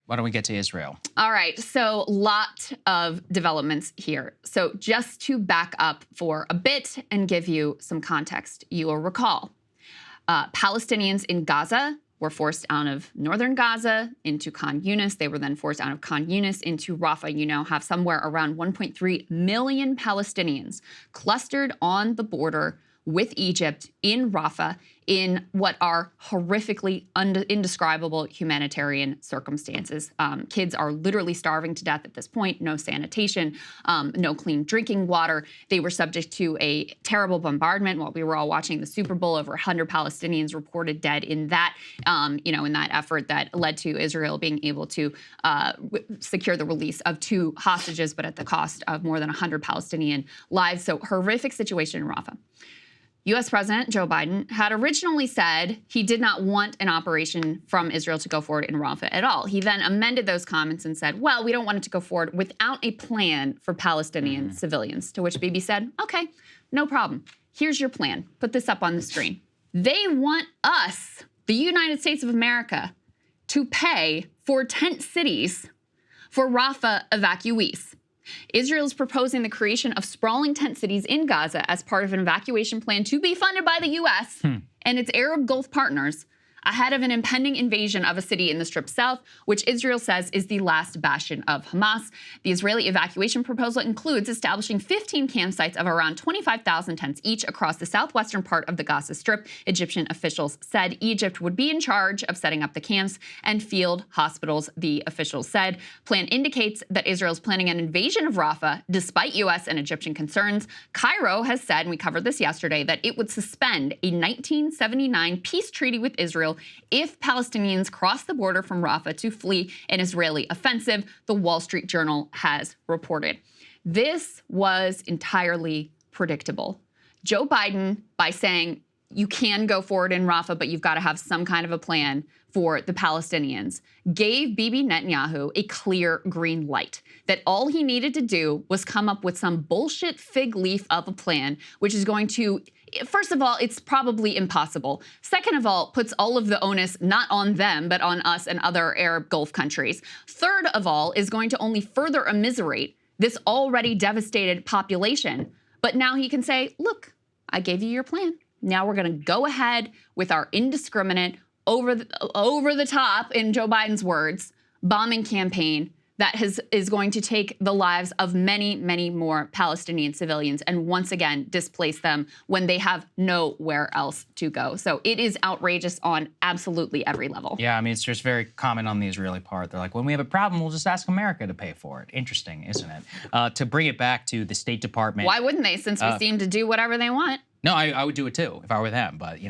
Why don't we get to Israel? All right, so lot of developments here. So just to back up for a bit and give you some context, you will recall Palestinians in Gaza were forced out of northern Gaza into Khan Yunis. They were then forced out of Khan Yunis into Rafah. You now have somewhere around 1.3 million Palestinians clustered on the border with Egypt in Rafah in what are horrifically indescribable humanitarian circumstances. Kids are literally starving to death at this point, no sanitation, no clean drinking water. They were subject to a terrible bombardment while we were all watching the Super Bowl. Over 100 Palestinians reported dead in that, in that effort that led to Israel being able to secure the release of 2 hostages, but at the cost of more than 100 Palestinian lives. So horrific situation in Rafah. U.S. President Joe Biden had originally said he did not want an operation from Israel to go forward in Rafah at all. He then amended those comments and said, well, we don't want it to go forward without a plan for Palestinian civilians, to which Bibi said, okay, no problem. Here's your plan. Put this up on the screen. They want us, the United States of America, to pay for tent cities for Rafah evacuees. Israel is proposing the creation of sprawling tent cities in Gaza as part of an evacuation plan to be funded by the U.S. and its Arab Gulf partners ahead of an impending invasion of a city in the Strip South, which Israel says is the last bastion of Hamas. The Israeli evacuation proposal includes establishing 15 campsites of around 25,000 tents each across the southwestern part of the Gaza Strip. Egyptian officials said Egypt would be in charge of setting up the camps and field hospitals, the officials said. Plan indicates that Israel is planning an invasion of Rafah, despite U.S. and Egyptian concerns. Cairo has said, and we covered this yesterday, that it would suspend a 1979 peace treaty with Israel if Palestinians cross the border from Rafah to flee an Israeli offensive, the Wall Street Journal has reported. This was entirely predictable. Joe Biden, by saying you can go forward in Rafah, but you've got to have some kind of a plan for the Palestinians, gave Bibi Netanyahu a clear green light, that all he needed to do was come up with some bullshit fig leaf of a plan, which is going to, first of all, it's probably impossible. Second of all, puts all of the onus not on them, but on us and other Arab Gulf countries. Third of all, is going to only further immiserate this already devastated population. But now he can say, look, I gave you your plan. Now we're going to go ahead with our indiscriminate, over the top, in Joe Biden's words, bombing campaign that is going to take the lives of many, many more Palestinian civilians and once again displace them when they have nowhere else to go. So it is outrageous on absolutely every level. Yeah, I mean, it's just very common on the Israeli part. They're like, when we have a problem, we'll just ask America to pay for it. Interesting, isn't it? To bring it back to the State Department. Why wouldn't they, since we seem to do whatever they want? No, I would do it too if I were them. But,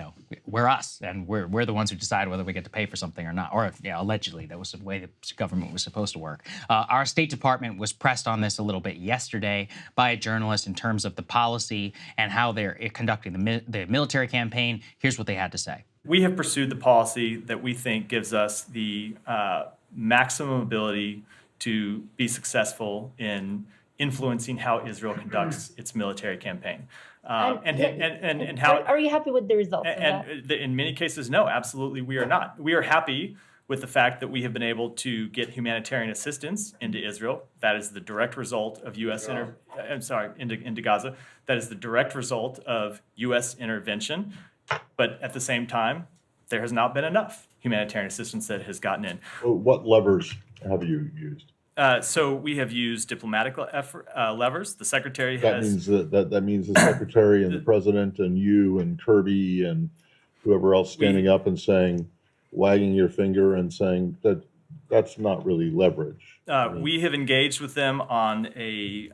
we're us, and we're the ones who decide whether we get to pay for something or not. Or, allegedly, that was the way the government was supposed to work. Our State Department was pressed on this a little bit yesterday by a journalist in terms of the policy and how they're conducting the military campaign. Here's what they had to say. We have pursued the policy that we think gives us the maximum ability to be successful in influencing how Israel conducts its military campaign. And how are you happy with the results? In many cases, no, absolutely, we are not. We are happy with the fact that we have been able to get humanitarian assistance into Israel. That is the direct result of into Gaza. That is the direct result of U.S. intervention. But at the same time, there has not been enough humanitarian assistance that has gotten in. What levers have you used? So we have used diplomatic levers. The secretary that has... That means the secretary and the president and you and Kirby and whoever else standing up and saying, wagging your finger and saying that that's not really leverage. We have engaged with them on at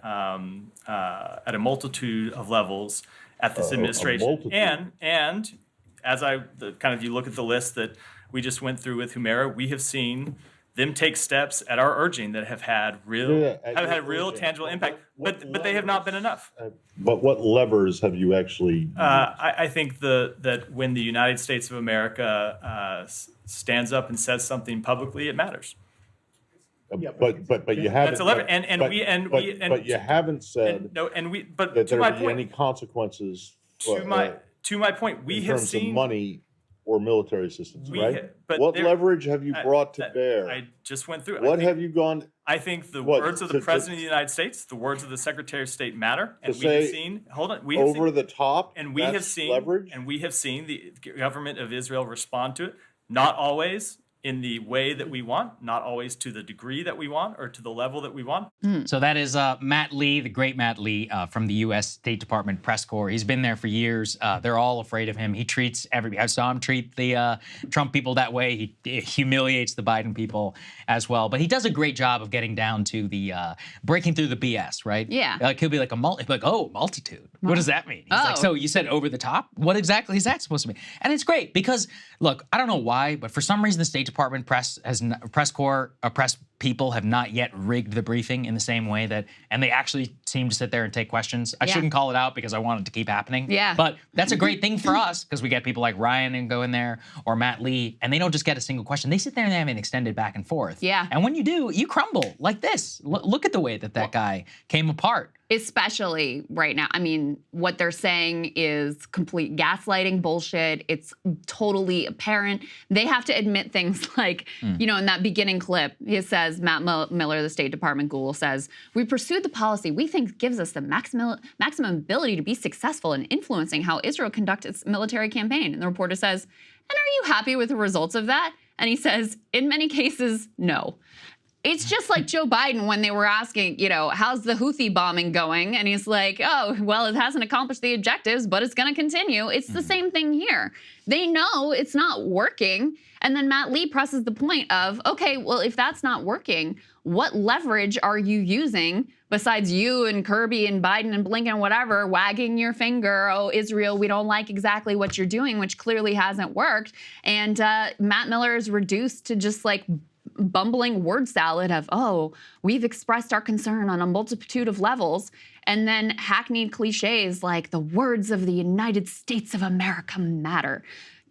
a multitude of levels at this administration. And as you look at the list that we just went through with Humera, we have seen them take steps at our urging that have had real tangible impact, but they have not been enough. But what levers have you actually? I think that when the United States of America stands up and says something publicly, it matters. But you haven't. That's a lever, but you haven't said But that to there my be point, any consequences. To my point, we have seen money or military assistance, right? But What leverage have you brought to bear? I just went through it. What have you gone? I think the words of the President of the United States, the words of the Secretary of State matter. And we have seen, we have over the top, and we have seen leverage? And we have seen the government of Israel respond to it, not always in the way that we want, not always to the degree that we want or to the level that we want. So that is Matt Lee, the great Matt Lee from the U.S. State Department press corps. He's been there for years. They're all afraid of him. He treats everybody. I saw him treat the Trump people that way. He humiliates the Biden people as well. But he does a great job of getting down to the breaking through the BS, right? Yeah. Like he'll be like multitude. What does that mean? He's like, so you said over the top? What exactly is that supposed to mean? And it's great because, look, I don't know why, but for some reason the State Department press people have not yet rigged the briefing in the same way that, and they actually seem to sit there and take questions. I shouldn't call it out because I want it to keep happening. Yeah. But that's a great thing for us because we get people like Ryan and go in there or Matt Lee, and they don't just get a single question. They sit there and they have an extended back and forth. Yeah. And when you do, you crumble like this. Look at the way that guy came apart. Especially right now. I mean, what they're saying is complete gaslighting bullshit. It's totally apparent. They have to admit things like, you know, in that beginning clip, he says, Matt Miller, the State Department ghoul, says, "We pursued the policy we think gives us the maximum ability to be successful in influencing how Israel conducts its military campaign." And the reporter says, "And are you happy with the results of that?" And he says, "In many cases, no." It's just like Joe Biden when they were asking, you know, how's the Houthi bombing going? And he's like, oh, well, it hasn't accomplished the objectives, but it's going to continue. It's the same thing here. They know it's not working. And then Matt Lee presses the point of, okay, well, if that's not working, what leverage are you using besides you and Kirby and Biden and Blinken, whatever, wagging your finger, oh, Israel, we don't like exactly what you're doing, which clearly hasn't worked. And Matt Miller is reduced to just like bumbling word salad of, oh, we've expressed our concern on a multitude of levels, and then hackneyed cliches like the words of the United States of America matter.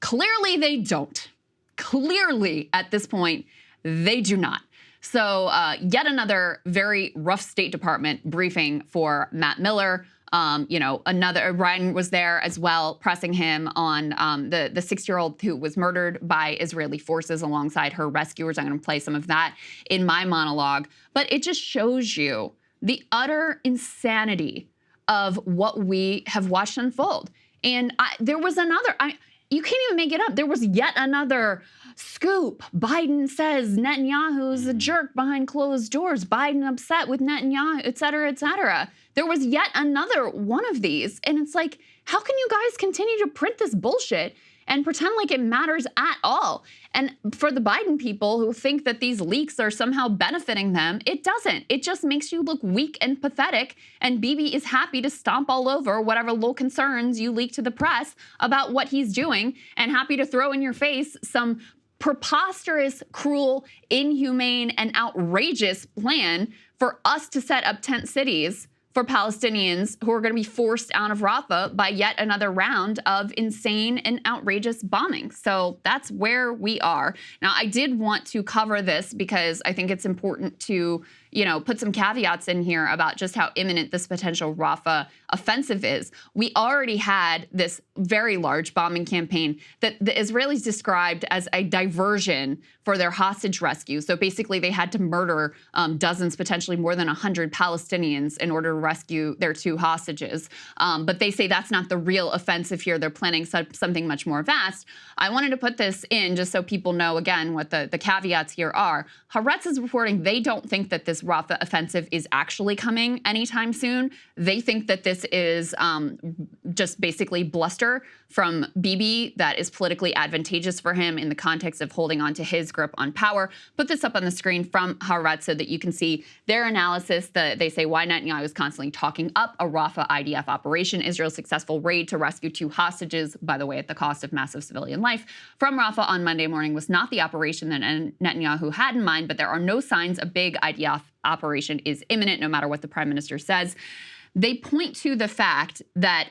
Clearly they don't. Clearly at this point, they do not. So yet another very rough State Department briefing for Matt Miller. You know, Ryan was there as well, pressing him on the 6-year-old who was murdered by Israeli forces alongside her rescuers. I'm going to play some of that in my monologue. But it just shows you the utter insanity of what we have watched unfold. And there was another, you can't even make it up. There was yet another scoop. Biden says Netanyahu's a jerk behind closed doors. Biden upset with Netanyahu, et cetera, et cetera. There was yet another one of these. And it's like, how can you guys continue to print this bullshit and pretend like it matters at all? And for the Biden people who think that these leaks are somehow benefiting them, it doesn't. It just makes you look weak and pathetic. And Bibi is happy to stomp all over whatever little concerns you leak to the press about what he's doing, and happy to throw in your face some preposterous, cruel, inhumane, and outrageous plan for us to set up tent cities for Palestinians who are going to be forced out of Rafah by yet another round of insane and outrageous bombing. So that's where we are. Now, I did want to cover this because I think it's important to, you know, put some caveats in here about just how imminent this potential Rafah offensive is. We already had this very large bombing campaign that the Israelis described as a diversion for their hostage rescue. So basically they had to murder dozens, potentially more than 100 Palestinians in order to rescue their 2 hostages. But they say that's not the real offensive here. They're planning something much more vast. I wanted to put this in just so people know, again, what the caveats here are. Haaretz is reporting they don't think that this Rafah offensive is actually coming anytime soon. They think that this is just basically bluster from Bibi that is politically advantageous for him in the context of holding on to his grip on power. Put this up on the screen from Haaretz so that you can see their analysis. They say why Netanyahu is constantly talking up a Rafah IDF operation, Israel's successful raid to rescue 2 hostages, by the way, at the cost of massive civilian life, from Rafah on Monday morning was not the operation that Netanyahu had in mind, but there are no signs a big IDF operation is imminent, no matter what the prime minister says. They point to the fact that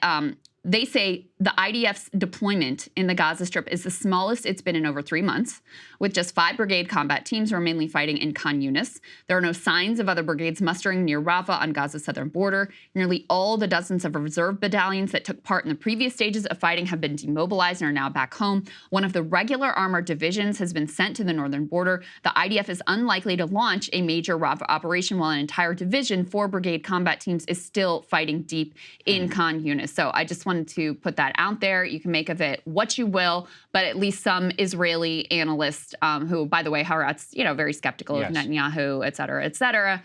they say the IDF's deployment in the Gaza Strip is the smallest it's been in over 3 months, with just 5 brigade combat teams who are mainly fighting in Khan Yunis. There are no signs of other brigades mustering near Rafah on Gaza's southern border. Nearly all the dozens of reserve battalions that took part in the previous stages of fighting have been demobilized and are now back home. One of the regular armored divisions has been sent to the northern border. The IDF is unlikely to launch a major Rafah operation while an entire division, 4 brigade combat teams, is still fighting deep in Khan Yunis. So I just wanted to put that out there. You can make of it what you will, but at least some Israeli analysts, who, by the way, Haaretz, very skeptical of Netanyahu, et cetera,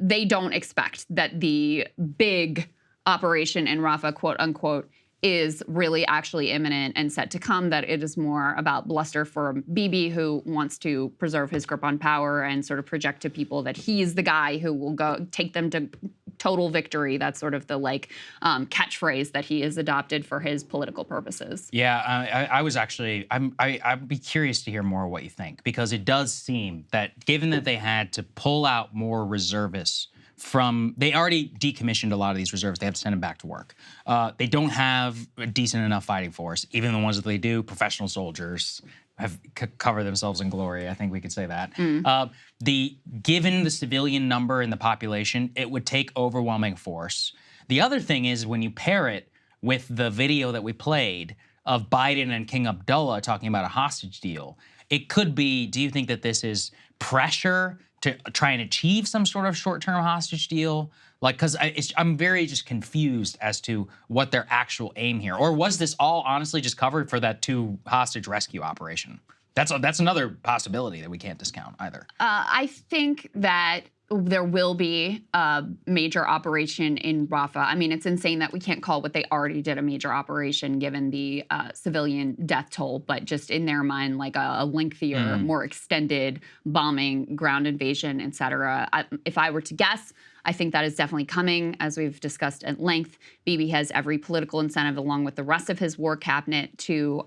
they don't expect that the big operation in Rafah, quote unquote, is really actually imminent and set to come, that it is more about bluster for Bibi, who wants to preserve his grip on power and sort of project to people that he's the guy who will go take them to total victory. That's sort of the catchphrase that he has adopted for his political purposes. Yeah, I'd be curious to hear more what you think, because it does seem that given that they had to pull out more reservists they already decommissioned a lot of these reserves. They have to send them back to work. They don't have a decent enough fighting force. Even the ones that they do, professional soldiers have covered themselves in glory. I think we could say that. Given the civilian number in the population, it would take overwhelming force. The other thing is, when you pair it with the video that we played of Biden and King Abdullah talking about a hostage deal, it could be, do you think that this is pressure to try and achieve some sort of short-term hostage deal? Because I'm very just confused as to what their actual aim here. Or was this all honestly just covered for that 2 hostage rescue operation? That's another possibility that we can't discount either. I think that there will be a major operation in Rafah. I mean, it's insane that we can't call what they already did a major operation given the civilian death toll, but just in their mind, like a lengthier, more extended bombing, ground invasion, et cetera. If I were to guess, I think that is definitely coming, as we've discussed at length. Bibi has every political incentive, along with the rest of his war cabinet, to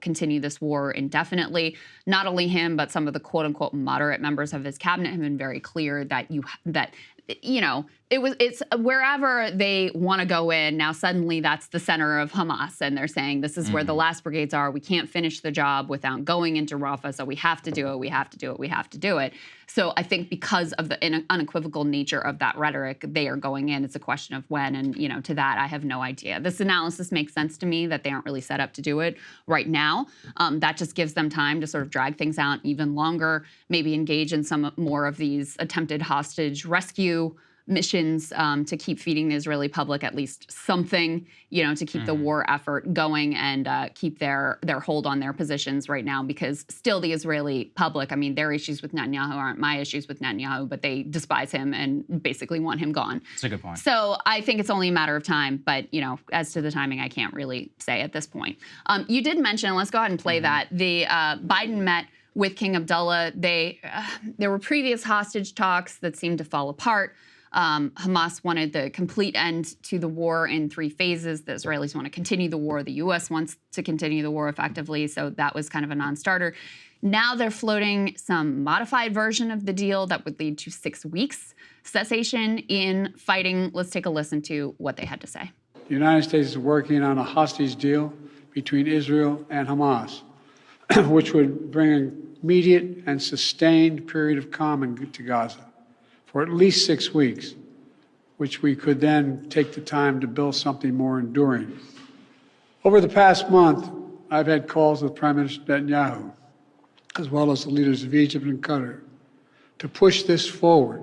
continue this war indefinitely. Not only him, but some of the quote unquote moderate members of his cabinet have been very clear that it's wherever they want to go in. Now suddenly that's the center of Hamas, and they're saying this is where the last brigades are. We can't finish the job without going into Rafah, so we have to do it. We have to do it. We have to do it. So I think because of the unequivocal nature of that rhetoric, they are going in. It's a question of when, and to that I have no idea. This analysis makes sense to me that they aren't really set up to do it right now. That just gives them time to sort of drag things out even longer, maybe engage in some more of these attempted hostage rescue missions to keep feeding the Israeli public at least something, to keep the war effort going and keep their hold on their positions right now, because still the Israeli public, I mean, their issues with Netanyahu aren't my issues with Netanyahu, but they despise him and basically want him gone. That's a good point. So I think it's only a matter of time, but, as to the timing, I can't really say at this point. You did mention, let's go ahead and play that, the Biden met with King Abdullah. There were previous hostage talks that seemed to fall apart. Hamas wanted the complete end to the war in 3 phases. The Israelis want to continue the war. The U.S. wants to continue the war effectively. So that was kind of a non-starter. Now they're floating some modified version of the deal that would lead to 6 weeks cessation in fighting. Let's take a listen to what they had to say. The United States is working on a hostage deal between Israel and Hamas, which would bring an immediate and sustained period of calm to Gaza for at least 6 weeks, which we could then take the time to build something more enduring. Over the past month, I've had calls with Prime Minister Netanyahu, as well as the leaders of Egypt and Qatar, to push this forward.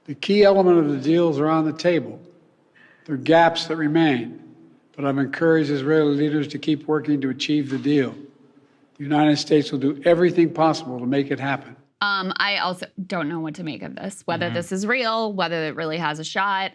The key element of the deals are on the table. There are gaps that remain, but I've encouraged Israeli leaders to keep working to achieve the deal. The United States will do everything possible to make it happen. I also don't know what to make of this, whether this is real, whether it really has a shot.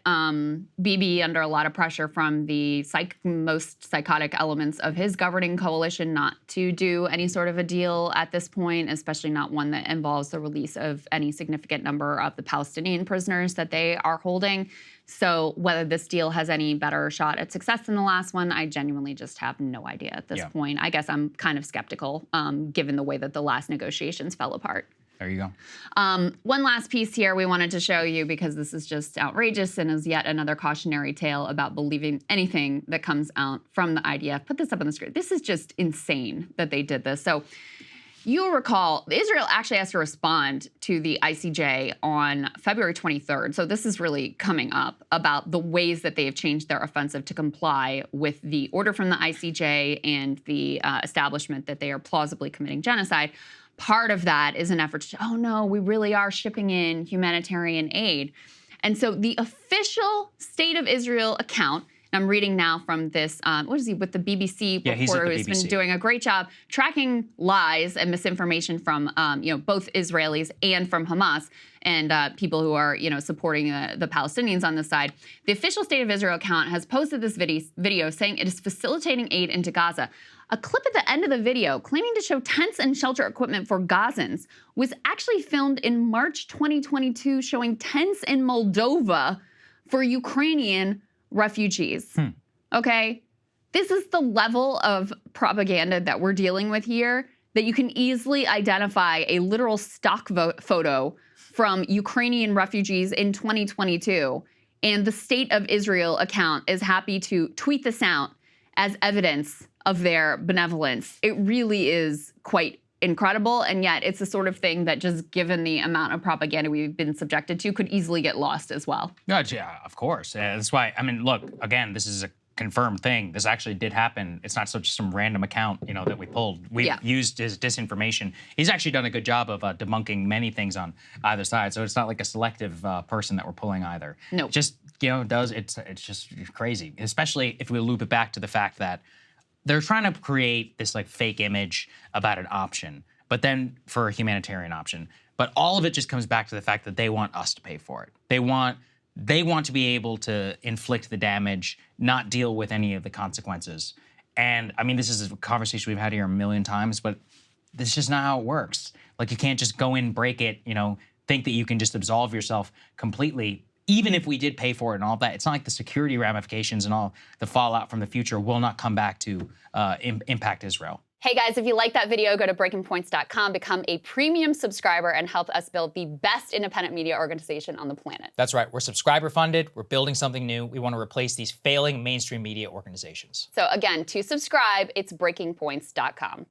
Bibi, under a lot of pressure from the most psychotic elements of his governing coalition, not to do any sort of a deal at this point, especially not one that involves the release of any significant number of the Palestinian prisoners that they are holding. So whether this deal has any better shot at success than the last one, I genuinely just have no idea at this point. I guess I'm kind of skeptical, given the way that the last negotiations fell apart. There you go. One last piece here we wanted to show you because this is just outrageous and is yet another cautionary tale about believing anything that comes out from the IDF. Put this up on the screen. This is just insane that they did this. So you'll recall Israel actually has to respond to the ICJ on February 23rd. So this is really coming up about the ways that they have changed their offensive to comply with the order from the ICJ and the establishment that they are plausibly committing genocide. Part of that is an effort to, oh no, we really are shipping in humanitarian aid. And so the official State of Israel account, and I'm reading now from this, what is he, with the BBC reporter who's been doing a great job tracking lies and misinformation from both Israelis and from Hamas and people who are supporting the Palestinians on this side. The official State of Israel account has posted this video saying it is facilitating aid into Gaza. A clip at the end of the video claiming to show tents and shelter equipment for Gazans was actually filmed in March 2022 showing tents in Moldova for Ukrainian refugees. Okay? This is the level of propaganda that we're dealing with here, that you can easily identify a literal stock photo from Ukrainian refugees in 2022. And the State of Israel account is happy to tweet this out as evidence of their benevolence. It really is quite incredible, and yet it's the sort of thing that, just given the amount of propaganda we've been subjected to, could easily get lost as well. Yeah, of course. That's why, I mean, look, again, this is a confirmed thing. This actually did happen. It's not just some random account, that we pulled. We've used his disinformation. He's actually done a good job of debunking many things on either side. So it's not like a selective person that we're pulling either. No. Just, it's just crazy, especially if we loop it back to the fact that they're trying to create this like fake image about an option, but then for a humanitarian option. But all of it just comes back to the fact that they want us to pay for it. They want to be able to inflict the damage, not deal with any of the consequences. And I mean, this is a conversation we've had here a million times, but this is just not how it works. Like, you can't just go in, break it, think that you can just absolve yourself completely. Even if we did pay for it and all that, it's not like the security ramifications and all the fallout from the future will not come back to impact Israel. Hey guys, if you like that video, go to breakingpoints.com, become a premium subscriber, and help us build the best independent media organization on the planet. That's right. We're subscriber funded. We're building something new. We want to replace these failing mainstream media organizations. So again, to subscribe, it's breakingpoints.com.